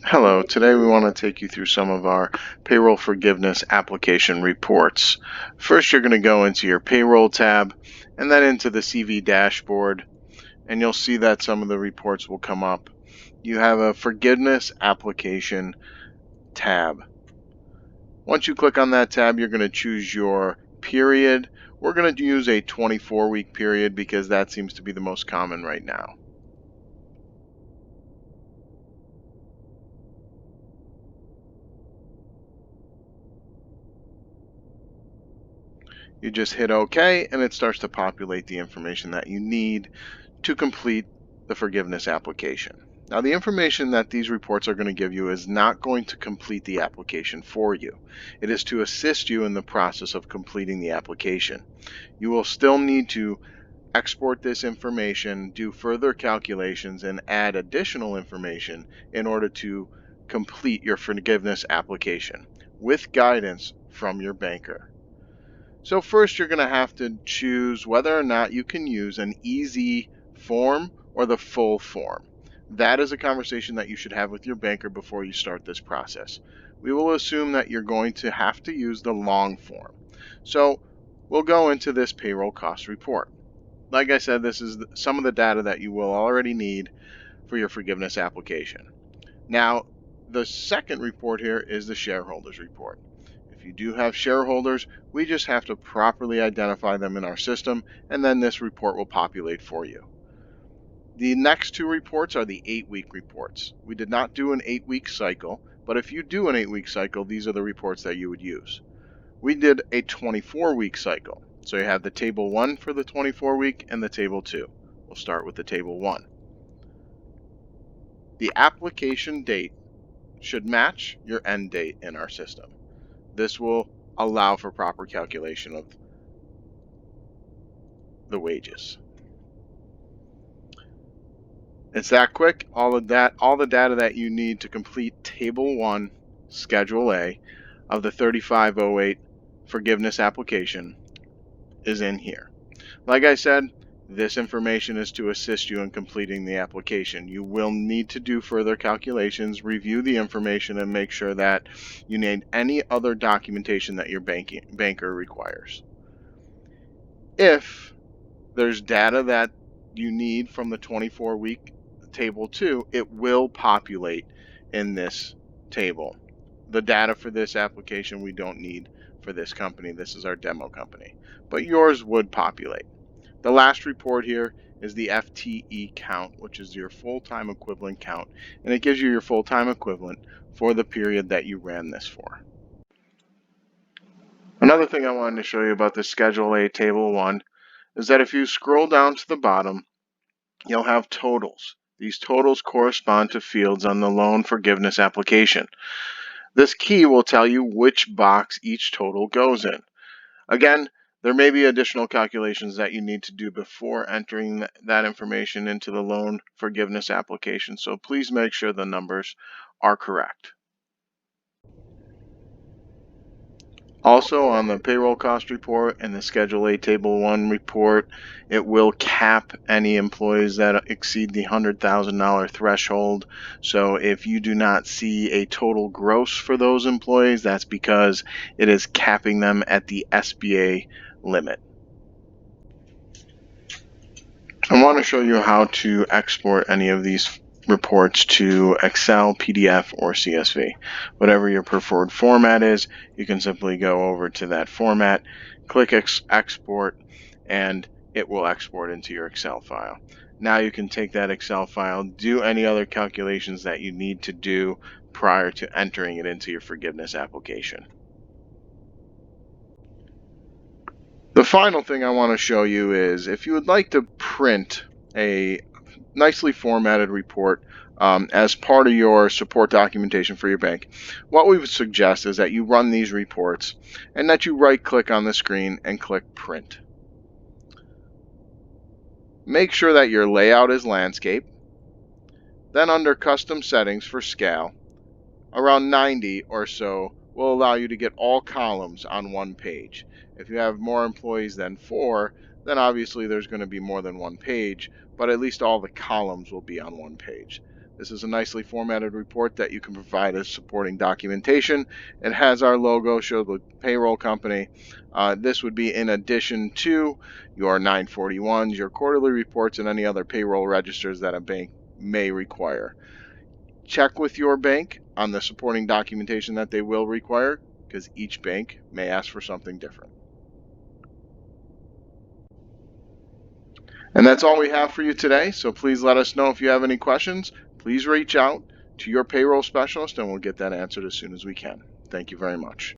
Hello, today we want to take you through some of our payroll forgiveness application reports. First, you're going to go into your payroll tab and then into the CV dashboard, and you'll see that some of the reports will come up. You have a forgiveness application tab. Once you click on that tab, you're going to choose your period. We're going to use a 24-week period because that seems to be the most common right now. You just hit OK, and it starts to populate the information that you need to complete the forgiveness application. Now, the information that these reports are going to give you is not going to complete the application for you. It is to assist you in the process of completing the application. You will still need to export this information, do further calculations, and add additional information in order to complete your forgiveness application with guidance from your banker. So first you're going to have to choose whether or not you can use an easy form or the full form. That is a conversation that you should have with your banker before you start this process. We will assume that you're going to have to use the long form. So we'll go into this payroll cost report. Like I said, this is some of the data that you will already need for your forgiveness application. Now, the second report here is the shareholders report. If you do have shareholders, we just have to properly identify them in our system, and then this report will populate for you. The next two reports are the 8-week reports. We did not do an 8-week cycle, but if you do an 8-week cycle, these are the reports that you would use. We did a 24-week cycle. So you have the table 1 for the 24-week and the table 2. We'll start with the table 1. The application date should match your end date in our system. This will allow for proper calculation of the wages. It's that quick. All the data that you need to complete Table 1, Schedule A of the 3508 forgiveness application is in here. Like I said, this information is to assist you in completing the application. You will need to do further calculations, review the information, and make sure that you need any other documentation that your banker requires. If there's data that you need from the 24-week table 2, it will populate in this table. The data for this application we don't need for this company. This is our demo company, but yours would populate. The last report here is the FTE count, which is your full-time equivalent count, and it gives you your full-time equivalent for the period that you ran this for. Another thing I wanted to show you about the Schedule A Table 1 is that if you scroll down to the bottom, you'll have totals. These totals correspond to fields on the loan forgiveness application. This key will tell you which box each total goes in. Again, there may be additional calculations that you need to do before entering that information into the loan forgiveness application, so please make sure the numbers are correct. Also, on the payroll cost report and the Schedule A Table 1 report, it will cap any employees that exceed the $100,000 threshold. So if you do not see a total gross for those employees, that's because it is capping them at the SBA limit. I want to show you how to export any of these reports to Excel, PDF, or CSV. Whatever your preferred format is, you can simply go over to that format, click export, and it will export into your Excel file. Now you can take that Excel file, do any other calculations that you need to do prior to entering it into your forgiveness application. The final thing I want to show you is if you would like to print a nicely formatted report as part of your support documentation for your bank, what we would suggest is that you run these reports and that you right click on the screen and click print. Make sure that your layout is landscape. Then under custom settings for scale, around 90 or so will allow you to get all columns on one page. If you have more employees than 4, then obviously there's going to be more than one page, but at least all the columns will be on one page. This is a nicely formatted report that you can provide as supporting documentation. It has our logo, show the payroll company. This would be in addition to your 941s, your quarterly reports, and any other payroll registers that a bank may require. Check with your bank on the supporting documentation that they will require, because each bank may ask for something different. And that's all we have for you today. So please let us know if you have any questions. Please reach out to your payroll specialist and we'll get that answered as soon as we can. Thank you very much.